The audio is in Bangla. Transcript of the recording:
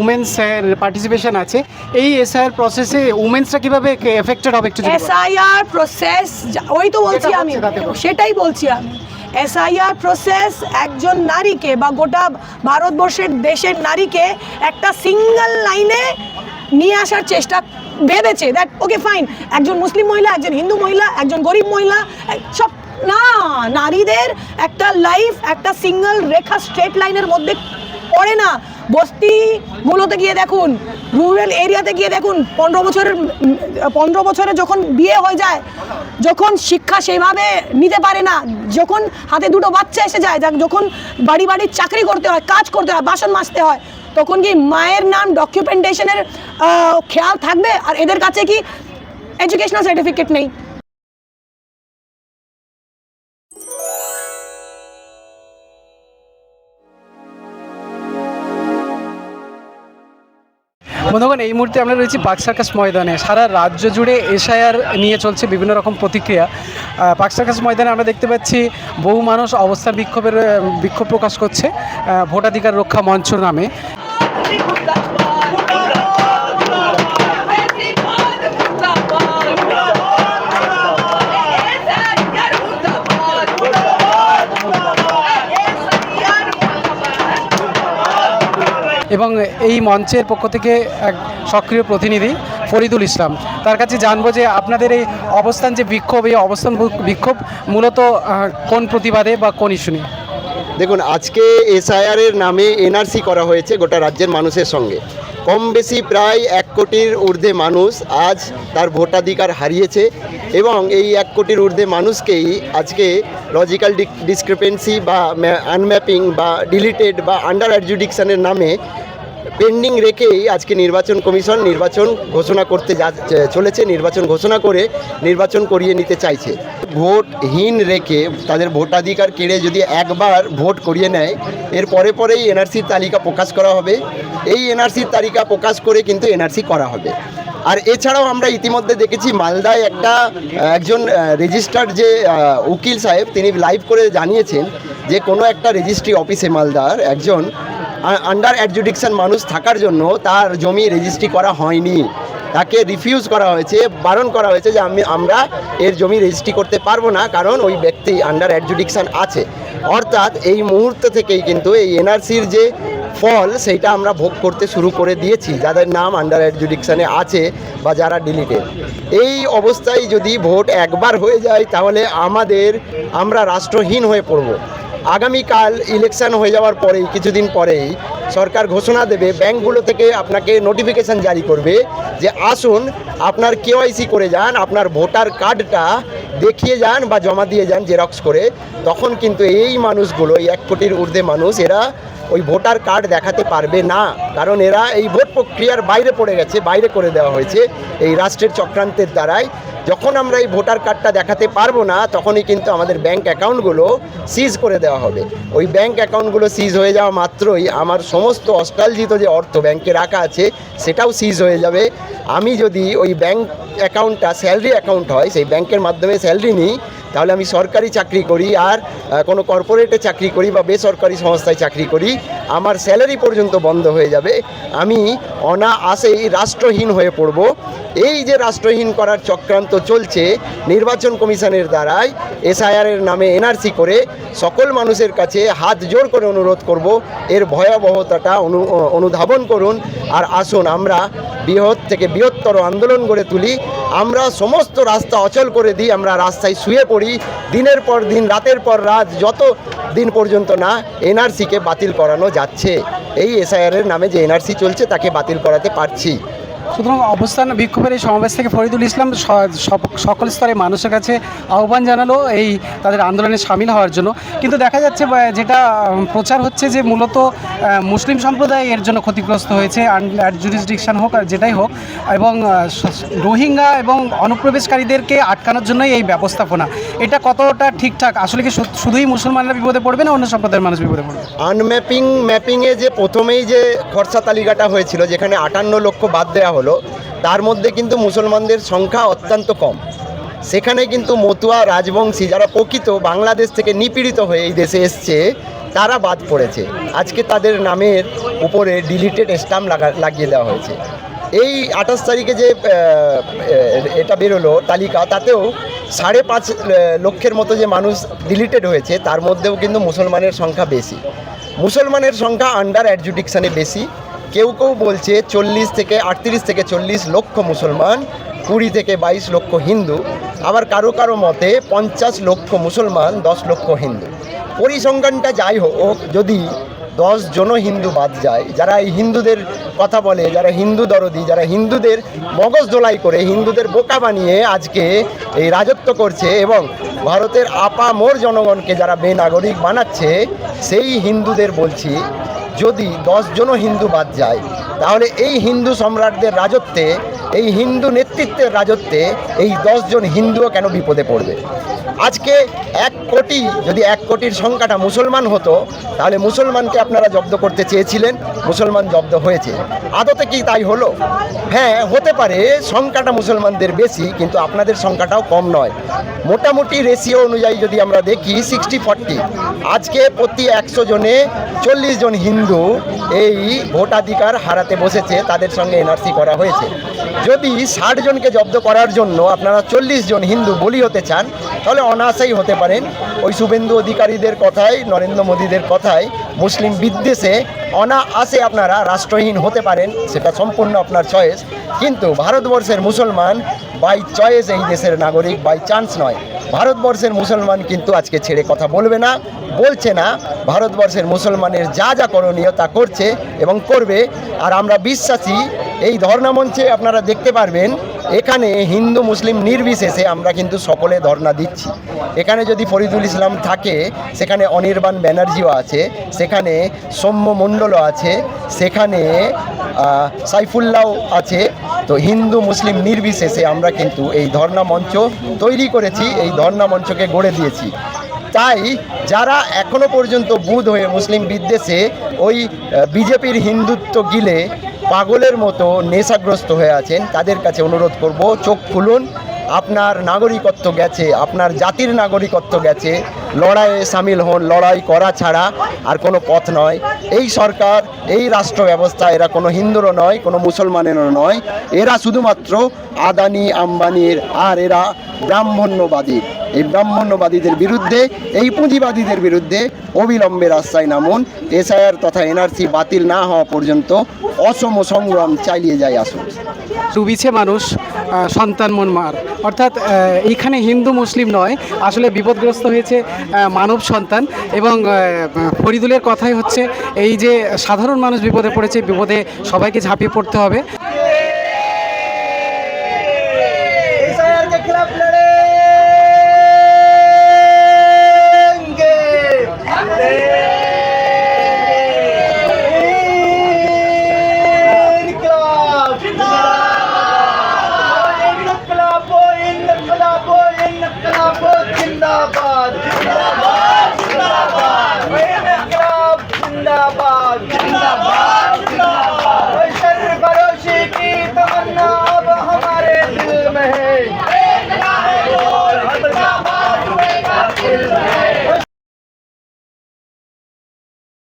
উমেন্স পার্টিসিপেশন আছে এই এসআইআর প্রসেসে উমেন্সরা কিভাবে এফেক্টেড হবে একটু এসআইআর প্রসেস ওই তো বলছি আমি সেটাই বলছি আমি এসআইআর প্রসেস একজন নারীকে বা গোটা ভারতবর্ষের দেশের নারীকে একটা সিঙ্গেল লাইনে নিয়ে আসার চেষ্টা ভেবেছে দ্যাট ওকে ফাইন একজন মুসলিম মহিলা একজন হিন্দু মহিলা একজন গরিব মহিলা সব না নারীদের একটা লাইফ একটা সিঙ্গেল রেখা স্ট্রেট লাইনের মধ্যে পড়ে না বস্তিগুলোতে গিয়ে দেখুন রুরাল এরিয়াতে গিয়ে দেখুন 15 বছরে যখন বিয়ে হয়ে যায় যখন শিক্ষা সেইভাবে নিতে পারে না যখন হাতে দুটো বাচ্চা এসে যায় যখন বাড়ি চাকরি করতে হয় কাজ করতে হয় বাসন মাজতে হয় তখন কি মায়ের নাম ডকুমেন্টেশনের খেয়াল থাকবে আর এদের কাছে কি এডুকেশনাল সার্টিফিকেট নেই বন্ধুগণ এই মুহূর্তে আমরা রয়েছি পার্ক সার্কাস ময়দানে সারা রাজ্য জুড়ে এসআইআর নিয়ে চলছে বিভিন্ন রকম প্রতিক্রিয়া পার্ক সার্কাস ময়দানে আমরা দেখতে পাচ্ছি বহু মানুষ অবস্থান বিক্ষোভ প্রকাশ করছে ভোটাধিকার রক্ষা মঞ্চ নামে এবং এই মঞ্চের পক্ষ থেকে এক সক্রিয় প্রতিনিধি ফরিদুল ইসলাম তার কাছে জানবো যে আপনাদের এই অবস্থান যে বিক্ষোভ এই অবস্থান বিক্ষোভ মূলত কোন প্রতিবাদে বা কোন ইস্যু নিয়ে দেখুন আজকে এসআইআরের নামে এনআরসি করা হয়েছে গোটা রাজ্যের মানুষের সঙ্গে কম বেশি প্রায় 1 কোটির ঊর্ধ্বে মানুষ আজ তার ভোটাধিকার হারিয়েছে এবং এই 1 কোটির ঊর্ধ্বে মানুষকেই আজকে লজিক্যাল ডিসক্রিপেন্সি বা আনম্যাপিং বা ডিলিটেড বা আন্ডার অ্যাডজুডিকশনের নামে পেন্ডিং রেখেই আজকে নির্বাচন কমিশন নির্বাচন ঘোষণা করতে চলেছে নির্বাচন ঘোষণা করে নির্বাচন করিয়ে নিতে চাইছে ভোটহীন রেখে তাদের ভোটাধিকার কেড়ে যদি একবার ভোট করিয়ে নেয় এর পরেই এনআরসির তালিকা প্রকাশ করা হবে এই এনআরসির তালিকা প্রকাশ করে কিন্তু এনআরসি করা হবে আর এছাড়াও আমরা ইতিমধ্যে দেখেছি মালদায় একজন রেজিস্টার্ড যে উকিল সাহেব তিনি লাইভ করে জানিয়েছেন যে কোনো একটা রেজিস্ট্রি অফিসে মালদার একজন আন্ডার অ্যাডজুডিকশন মানুষ থাকার জন্য তার জমি রেজিস্ট্রি করা হয়নি তাকে রিফিউজ করা হয়েছে বারণ করা হয়েছে যে আমরা এর জমি রেজিস্ট্রি করতে পারবো না কারণ ওই ব্যক্তি আন্ডার অ্যাডজুডিকশন আছে অর্থাৎ এই মুহূর্ত থেকেই কিন্তু এই এনআরসির যে ফল সেইটা আমরা ভোগ করতে শুরু করে দিয়েছি যাদের নাম আন্ডার অ্যাডজুডিকশনে আছে বা যারা ডিলিটেড এই অবস্থায় যদি ভোট একবার হয়ে যায় তাহলে আমরা রাষ্ট্রহীন হয়ে পড়ব আগামীকাল ইলেকশন হয়ে যাওয়ার পরেই কিছুদিন পরেই সরকার ঘোষণা দেবে ব্যাংকগুলো থেকে আপনাকে নোটিফিকেশান জারি করবে যে আসুন আপনার কেওয়াইসি করে যান আপনার ভোটার কার্ডটা দেখিয়ে যান বা জমা দিয়ে যান জেরক্স করে তখন কিন্তু এই মানুষগুলো এই 1 কোটির ঊর্ধ্বে মানুষ এরা ওই ভোটার কার্ড দেখাতে পারবে না কারণ এরা এই ভোট প্রক্রিয়ার বাইরে পড়ে গেছে বাইরে করে দেওয়া হয়েছে এই রাষ্ট্রের চক্রান্তের দ্বারাই যখন আমরা এই ভোটার কার্ডটা দেখাতে পারবো না তখনই কিন্তু আমাদের ব্যাংক অ্যাকাউন্টগুলো সিজ করে দেওয়া হবে ওই ব্যাংক অ্যাকাউন্টগুলো সিজ হয়ে যাওয়া মাত্রই আমার সমস্ত অষ্টালজিত যে অর্থ ব্যাংকে রাখা আছে সেটাও সিজ হয়ে যাবে আমি যদি ওই ব্যাংক অ্যাকাউন্টটা স্যালারি অ্যাকাউন্ট হয় সেই ব্যাংকের মাধ্যমে স্যালারি নিই তাহলে আমি সরকারি চাকরি করি আর কোনো কর্পোরেটে চাকরি করি বা বেসরকারি সংস্থায় চাকরি করি আমার স্যালারি পর্যন্ত বন্ধ হয়ে যাবে আমি অনায়াসেই রাষ্ট্রহীন হয়ে পড়ব এই যে রাষ্ট্রহীন করার চক্রান্ত চলছে নির্বাচন কমিশনের দ্বারাই এসআইআরের নামে এনআরসি করে সকল মানুষের কাছে হাত জোড় করে অনুরোধ করব এর ভয়াবহতাটা অনুধাবন করুন আর আসুন আমরা বৃহৎ থেকে বৃহত্তর আন্দোলন গড়ে তুলি আমরা সমস্ত রাস্তা অচল করে দিই আমরা রাস্তায় শুয়ে পড়ি দিনের পর দিন রাতের পর রাত যত দিন পর্যন্ত না এনআরসিকে বাতিল করানো যাচ্ছে এই এসআইআরের নামে যে এনআরসি চলছে তাকে বাতিল করাতে পারছি সুতরাং অবস্থান বিক্ষোভের এই সমাবেশ থেকে ফরিদুল ইসলাম সকল স্তরে মানুষের কাছে আহ্বান জানালো এই তাদের আন্দোলনে সামিল হওয়ার জন্য কিন্তু দেখা যাচ্ছে যেটা প্রচার হচ্ছে যে মূলত মুসলিম সম্প্রদায় এর জন্য ক্ষতিগ্রস্ত হয়েছে জুরিসডিকশন হোক আর যেটাই হোক এবং রোহিঙ্গা এবং অনুপ্রবেশকারীদেরকে আটকানোর জন্যই এই ব্যবস্থাপনা এটা কতটা ঠিকঠাক আসলে কি শুধুই মুসলমানরা বিপদে পড়বে না অন্য সম্প্রদায়ের মানুষ বিপদে পড়বে ম্যাপিংয়ে যে প্রথমেই যে খরচা তালিকাটা হয়েছিল যেখানে 58 লক্ষ বাদ দেওয়া হলো তার মধ্যে কিন্তু মুসলমানদের সংখ্যা অত্যন্ত কম। সেখানে কিন্তু মতুয়া রাজবংশী যারা প্রকৃত বাংলাদেশ থেকে নিপীড়িত হয়ে এই দেশে এসছে তারা বাদ পড়েছে। আজকে তাদের নামের উপরে ডিলিটেড স্ট্যাম্প লাগিয়ে দেওয়া হয়েছে। এই 28 তারিখে যে এটা বেরোলো তালিকা, তাতেও 5.5 লক্ষের মতো যে মানুষ ডিলিটেড হয়েছে, তার মধ্যেও কিন্তু মুসলমানের সংখ্যা বেশি। মুসলমানের সংখ্যা আন্ডার অ্যাডজুডিকশানে বেশি। কেউ কেউ বলছে 38 থেকে 40 লক্ষ মুসলমান, 20 থেকে 22 লক্ষ হিন্দু, আবার কারো কারো মতে 50 লক্ষ মুসলমান, 10 লক্ষ হিন্দু। পরিসংখ্যানটা যাই হোক, যদি 10 জনও হিন্দু বাদ যায়, যারা এই হিন্দুদের কথা বলে, যারা হিন্দু দরদি, যারা হিন্দুদের মগজ ধোলাই করে হিন্দুদের বোকা বানিয়ে আজকে এই রাজত্ব করছে এবং ভারতের আপামোর জনগণকে যারা বেনাগরিক বানাচ্ছে, সেই হিন্দুদের বলছি, যদি 10 জনও হিন্দু বাদ যায়, তাহলে এই হিন্দু সম্রাটদের রাজত্বে, এই হিন্দু নেতৃত্বের রাজত্বে এই 10 জন হিন্দুও কেন বিপদে পড়বে? আজকে 1 কোটি, যদি 1 কোটির সংখ্যাটা মুসলমান হতো, তাহলে মুসলমানকে আপনারা জব্দ করতে চেয়েছিলেন, মুসলমান জব্দ হয়েছে। আদতে কি তাই হলো? হ্যাঁ, হতে পারে সংখ্যাটা মুসলমানদের বেশি, কিন্তু আপনাদের সংখ্যাটাও কম নয়। মোটামুটি রেশিও অনুযায়ী যদি আমরা দেখি 60-40, আজকে প্রতি 100 জনে 40 জন হিন্দু এই ভোটাধিকার হারাতে বসেছে, তাদের সঙ্গে এনআরসি করা হয়েছে। যদি 60 জনকে জব্দ করার জন্য আপনারা 40 জন হিন্দু বলি হতে চান, তাহলে অনায়াসেই হতে পারেন। ওই শুভেন্দু অধিকারীদের কথায়, নরেন্দ্র মোদীদের কথায়, মুসলিম বিদ্বেষে অনায়াসে আপনারা রাষ্ট্রহীন হতে পারেন, সেটা সম্পূর্ণ আপনার চয়েস। কিন্তু ভারতবর্ষের মুসলমান বাই চয়েস এই দেশের নাগরিক, বাই চান্স নয়। ভারতবর্ষের মুসলমান কিন্তু আজকে ছেড়ে কথা বলবে না, বলছে না। ভারতবর্ষের মুসলমানের যা যা করণীয় তা করছে এবং করবে। আর আমরা বিশ্বাসী, এই ধর্ণা মঞ্চে আপনারা দেখতে পারবেন, এখানে হিন্দু মুসলিম নির্বিশেষে আমরা কিন্তু সকলে ধর্ণা দিচ্ছি। এখানে যদি ফরিদুল ইসলাম থাকে, সেখানে অনির্বাণ ব্যানার্জিও আছে, সেখানে সৌম্য মণ্ডলও আছে, সেখানে সাইফুল্লাহ আছে। তো হিন্দু মুসলিম নির্বিশেষে আমরা কিন্তু এই ধর্ণা মঞ্চ তৈরি করেছি, এই ধর্ণা মঞ্চকে গড়ে দিয়েছি। তাই যারা এখনো পর্যন্ত বুঁদ হয়ে মুসলিম বিদ্বেষে ওই বিজেপির হিন্দুত্ব গিলে পাগলের মতো নেশাগ্রস্ত হয়ে আছেন, তাদের কাছে অনুরোধ করব, চোখ খুলুন। আপনার নাগরিকত্ব গেছে, আপনার জাতির নাগরিকত্ব গেছে, লড়াইয়ে সামিল হন। লড়াই করা ছাড়া আর কোনো পথ নয়। এই সরকার, এই রাষ্ট্র ব্যবস্থা, এরা কোনো হিন্দুরও নয়, কোনো মুসলমানেরও নয়। এরা শুধুমাত্র আদানি আম্বানির, আর এরা ব্রাহ্মণ্যবাদী। এই ব্রাহ্মণ্যবাদীদের বিরুদ্ধে, এই পুঁজিবাদীদের বিরুদ্ধে অবিলম্বে রাস্তায় নামুন। এসআইআর তথা এনআরসি বাতিল না হওয়া পর্যন্ত অসম সংগ্রাম চালিয়ে যায় আসুন। ডুবিছে মানুষ সন্তান মন মার, অর্থাৎ এইখানে হিন্দু মুসলিম নয়, আসলে বিপদগ্রস্ত হয়েছে মানব সন্তান। এবং ফরিদুলের কথাই হচ্ছে এই যে সাধারণ মানুষ বিপদে পড়েছে, বিপদে সবাইকে ঝাঁপিয়ে পড়তে হবে।